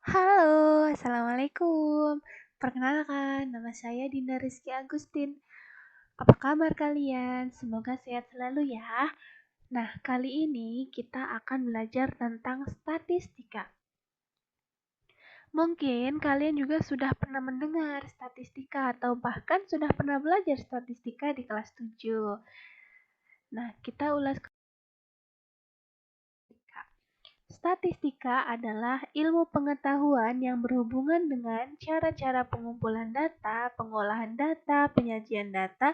Halo, Assalamualaikum. Perkenalkan, nama saya Dinda Rizky Agustin. Apa kabar kalian? Semoga sehat selalu ya. Nah, kali ini kita akan belajar tentang statistika. Mungkin kalian juga sudah pernah mendengar statistika atau bahkan sudah pernah belajar statistika di kelas 7. Nah, kita ulas statistika. Statistika adalah ilmu pengetahuan yang berhubungan dengan cara-cara pengumpulan data, pengolahan data, penyajian data,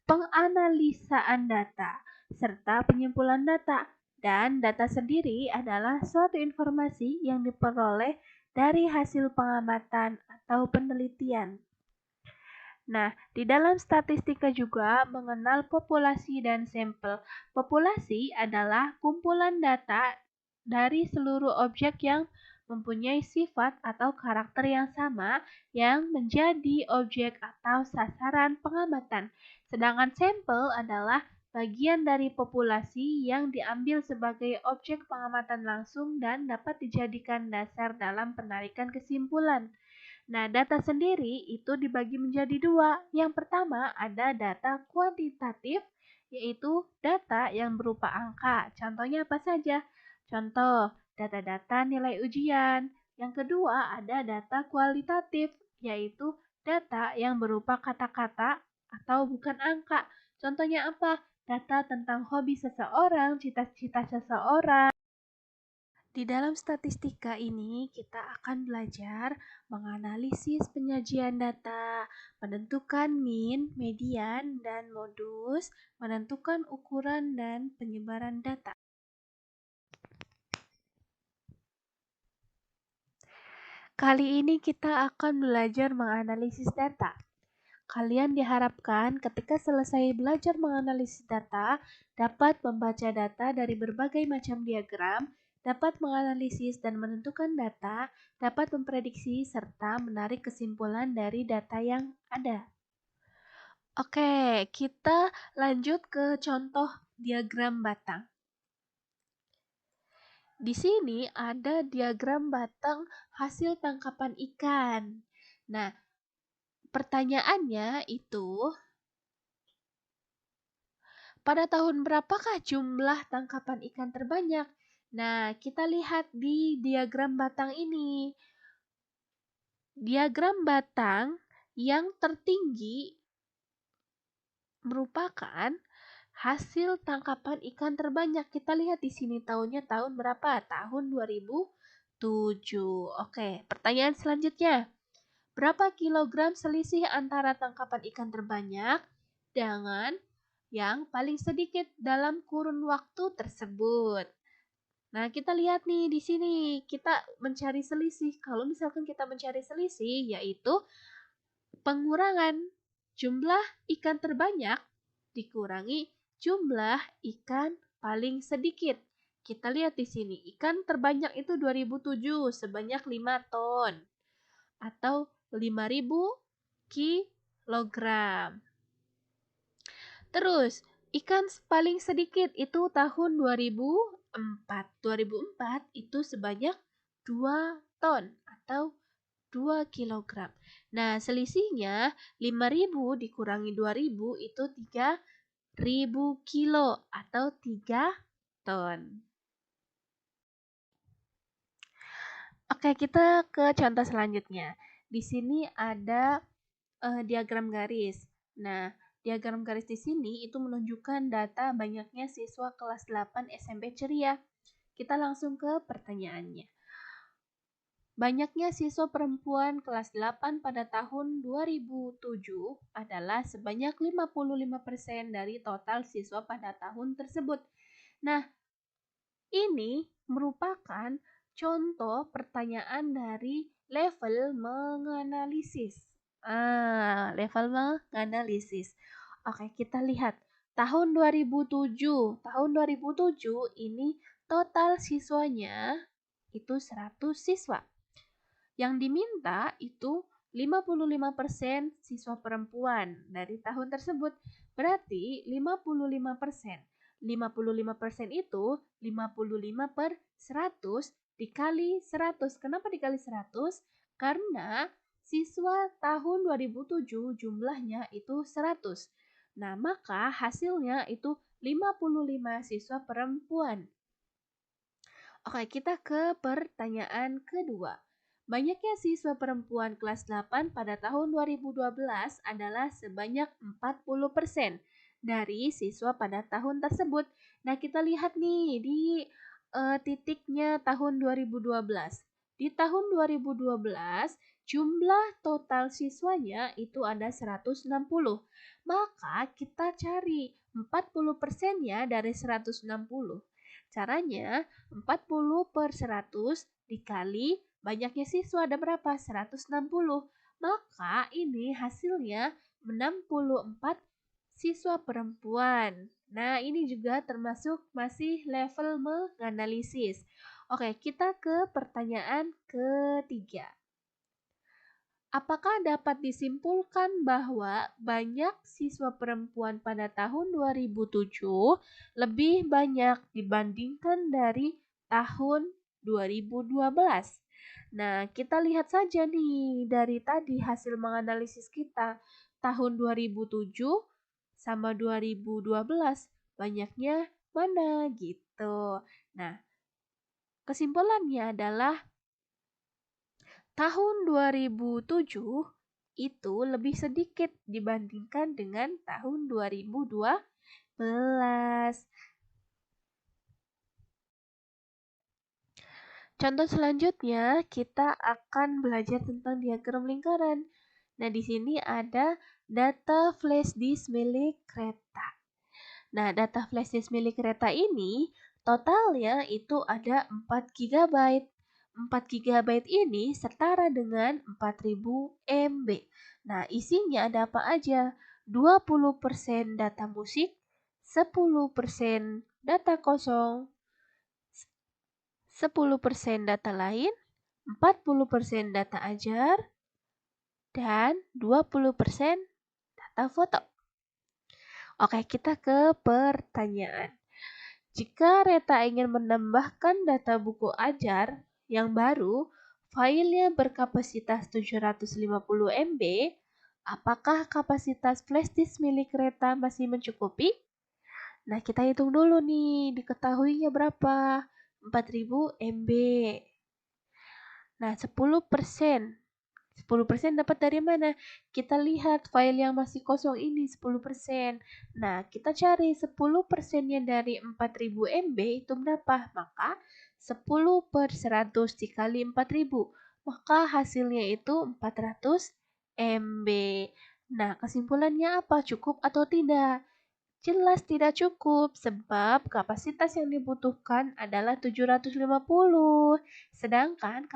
penganalisaan data, serta penyimpulan data. Dan data sendiri adalah suatu informasi yang diperoleh dari hasil pengamatan atau penelitian. Nah, di dalam statistika juga mengenal populasi dan sampel. Populasi adalah kumpulan data dari seluruh objek yang mempunyai sifat atau karakter yang sama yang menjadi objek atau sasaran pengamatan. Sedangkan sampel adalah bagian dari populasi yang diambil sebagai objek pengamatan langsung dan dapat dijadikan dasar dalam penarikan kesimpulan. Nah, data sendiri itu dibagi menjadi dua. Yang pertama ada data kuantitatif, yaitu data yang berupa angka. Contohnya apa saja? Contoh, data-data nilai ujian. Yang kedua ada data kualitatif, yaitu data yang berupa kata-kata atau bukan angka. Contohnya apa? Data tentang hobi seseorang, cita-cita seseorang. Di dalam statistika ini, kita akan belajar menganalisis penyajian data, menentukan min, median, dan modus, menentukan ukuran dan penyebaran data. Kali ini kita akan belajar menganalisis data. Kalian diharapkan ketika selesai belajar menganalisis data, dapat membaca data dari berbagai macam diagram, dapat menganalisis dan menentukan data, dapat memprediksi, serta menarik kesimpulan dari data yang ada. Oke, kita lanjut ke contoh diagram batang. Di sini ada diagram batang hasil tangkapan ikan. Nah, pertanyaannya itu, pada tahun berapakah jumlah tangkapan ikan terbanyak? Nah, kita lihat di diagram batang ini. Diagram batang yang tertinggi merupakan hasil tangkapan ikan terbanyak. Kita lihat di sini tahunnya tahun berapa? Tahun 2007. Oke, pertanyaan selanjutnya. Berapa kilogram selisih antara tangkapan ikan terbanyak dengan yang paling sedikit dalam kurun waktu tersebut? Nah, kita lihat nih di sini, kita mencari selisih. Kalau misalkan kita mencari selisih, yaitu pengurangan jumlah ikan terbanyak dikurangi jumlah ikan paling sedikit. Kita lihat di sini, ikan terbanyak itu 2007 sebanyak 5 ton atau 5.000 kilogram. Terus, ikan paling sedikit itu tahun 2004. 2004 itu sebanyak 2 ton atau 2 kilogram. Nah, selisihnya 5.000 dikurangi 2.000 itu 3.000 kilo atau 3 ton. Oke, kita ke contoh selanjutnya. Di sini ada diagram garis. Nah, diagram garis di sini itu menunjukkan data banyaknya siswa kelas 8 SMP Ceria. Kita langsung ke pertanyaannya. Banyaknya siswa perempuan kelas 8 pada tahun 2007 adalah sebanyak 55% dari total siswa pada tahun tersebut. Nah, ini merupakan contoh pertanyaan dari level menganalisis. Level menganalisis. Oke, kita lihat. Tahun 2007. Tahun 2007 ini total siswanya itu 100 siswa. Yang diminta itu 55% siswa perempuan dari tahun tersebut. Berarti 55%. 55% itu 55 per 100 dikali 100. Kenapa dikali 100? Karena siswa tahun 2007 jumlahnya itu 100. Nah, maka hasilnya itu 55 siswa perempuan. Oke, kita ke pertanyaan kedua. Banyaknya siswa perempuan kelas 8 pada tahun 2012 adalah sebanyak 40% dari siswa pada tahun tersebut. Nah, kita lihat nih di titiknya tahun 2012. Di tahun 2012, jumlah total siswanya itu ada 160. Maka kita cari 40%-nya dari 160. Caranya 40/100 dikali banyaknya siswa ada berapa? 160. Maka ini hasilnya 64 siswa perempuan. Nah, ini juga termasuk masih level menganalisis. Oke, kita ke pertanyaan ketiga. Apakah dapat disimpulkan bahwa banyak siswa perempuan pada tahun 2007 lebih banyak dibandingkan dari tahun 2012? Nah, kita lihat saja nih dari tadi hasil menganalisis kita. Tahun 2007 sama 2012 banyaknya mana gitu. Nah, kesimpulannya adalah tahun 2007 itu lebih sedikit dibandingkan dengan tahun 2012. Contoh selanjutnya, kita akan belajar tentang diagram lingkaran. Nah, di sini ada data flash disk milik kereta. Nah, data flash disk milik kereta ini totalnya itu ada 4 GB. 4 GB ini setara dengan 4000 MB. Nah, isinya ada apa aja? 20% data musik, 10% data kosong, 10% data lain, 40% data ajar, dan 20% data foto. Oke, kita ke pertanyaan. Jika Reta ingin menambahkan data buku ajar yang baru, filenya berkapasitas 750 MB, apakah kapasitas flash disk milik Reta masih mencukupi? Nah, kita hitung dulu nih, diketahuinya berapa? 4000 MB. Nah, 10%. 10% dapat dari mana? Kita lihat file yang masih kosong ini 10%. Nah, kita cari 10%-nya dari 4000 MB itu berapa? Maka 10/100 dikali 4000. Maka hasilnya itu 400 MB. Nah, kesimpulannya apa? Cukup atau tidak? Jelas tidak cukup sebab kapasitas yang dibutuhkan adalah 750. Sedangkan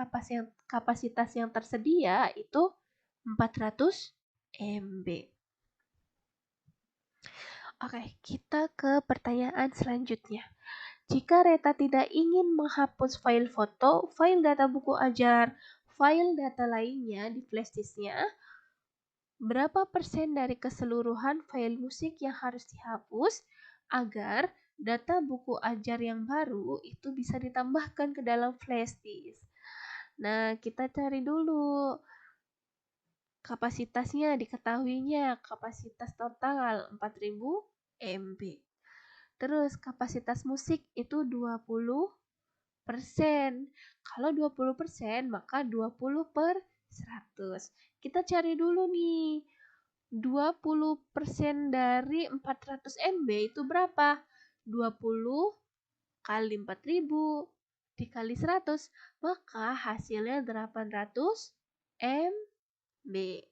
kapasitas yang tersedia itu 400 MB. Oke, kita ke pertanyaan selanjutnya. Jika Reta tidak ingin menghapus file foto, file data buku ajar, file data lainnya di flash disknya, berapa persen dari keseluruhan file musik yang harus dihapus agar data buku ajar yang baru itu bisa ditambahkan ke dalam flash disk? Nah, kita cari dulu. Kapasitasnya diketahuinya, kapasitas total 4000 MB. Terus kapasitas musik itu 20%. Kalau 20%, maka 20/100. Kita cari dulu nih. 20% dari 400 MB itu berapa? 20 kali 4000 dikali 100. Maka hasilnya 800 MB.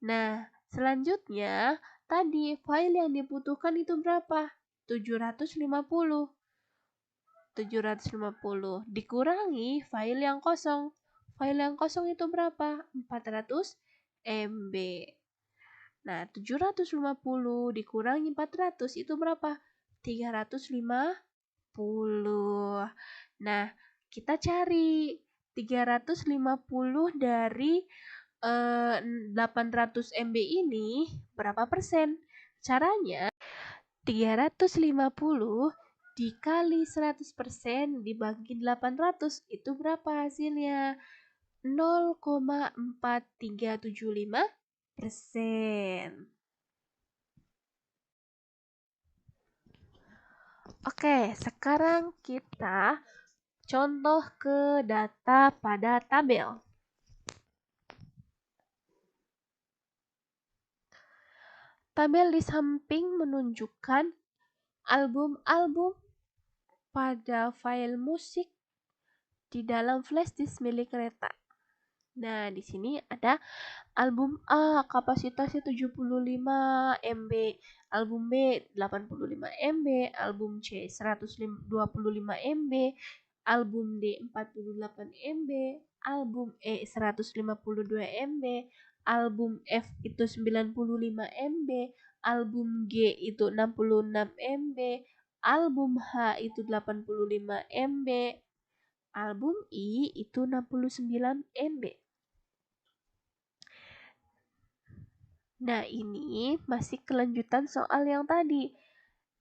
Nah, selanjutnya tadi file yang dibutuhkan itu berapa? 750. 750 dikurangi file yang kosong. File yang kosong itu berapa? 400 MB. Nah, 750 dikurangi 400 itu berapa? 350. Nah, kita cari 350 dari 800 MB ini berapa persen? Caranya 350 dikali 100% dibagi 800, itu berapa hasilnya? 0,4375%. Oke, sekarang kita contoh ke data pada tabel. Tabel di samping menunjukkan album-album pada file musik di dalam flash disk milik Reta. Nah, di sini ada album A, kapasitasnya 75 MB, album B 85 MB, album C 125 MB, album D 48 MB, album E 152 MB, album F itu 95 MB, album G itu 66 MB, album H itu 85 MB, album I itu 69 MB. Nah, ini masih kelanjutan soal yang tadi.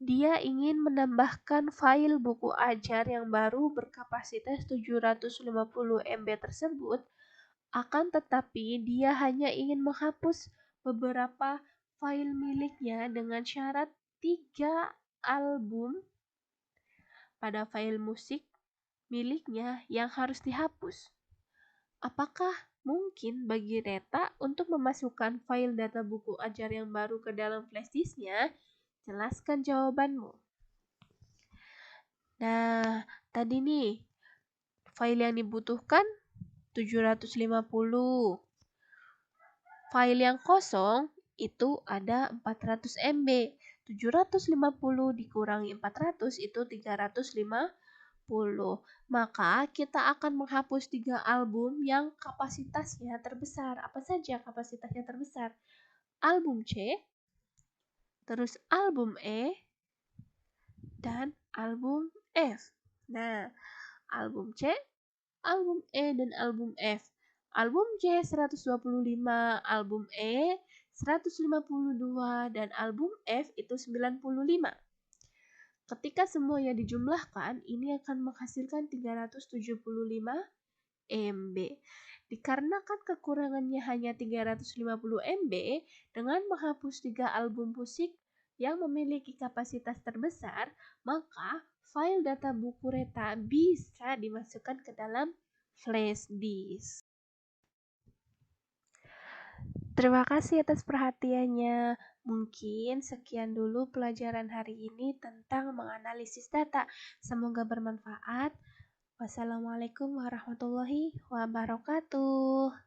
Dia ingin menambahkan file buku ajar yang baru berkapasitas 750 MB tersebut, akan tetapi dia hanya ingin menghapus beberapa file miliknya dengan syarat 3 album pada file musik miliknya yang harus dihapus. Apakah mungkin bagi Reta untuk memasukkan file data buku ajar yang baru ke dalam flash disknya? Jelaskan jawabanmu. Nah, tadi nih, file yang dibutuhkan 750. File yang kosong itu ada 400 MB. 750 dikurangi 400 itu 350. Maka kita akan menghapus 3 album yang kapasitasnya terbesar. Apa saja kapasitasnya terbesar? Album C, terus album E, dan album F. Nah, album C, album E, dan album F. Album C 125, album E 152, dan album F itu 95. Ketika semuanya dijumlahkan, ini akan menghasilkan 375 MB. Dikarenakan kekurangannya hanya 350 MB, dengan menghapus 3 album musik yang memiliki kapasitas terbesar, maka file data buku Reta bisa dimasukkan ke dalam flash disk. Terima kasih atas perhatiannya. Mungkin sekian dulu pelajaran hari ini tentang menganalisis data. Semoga bermanfaat. Wassalamualaikum warahmatullahi wabarakatuh.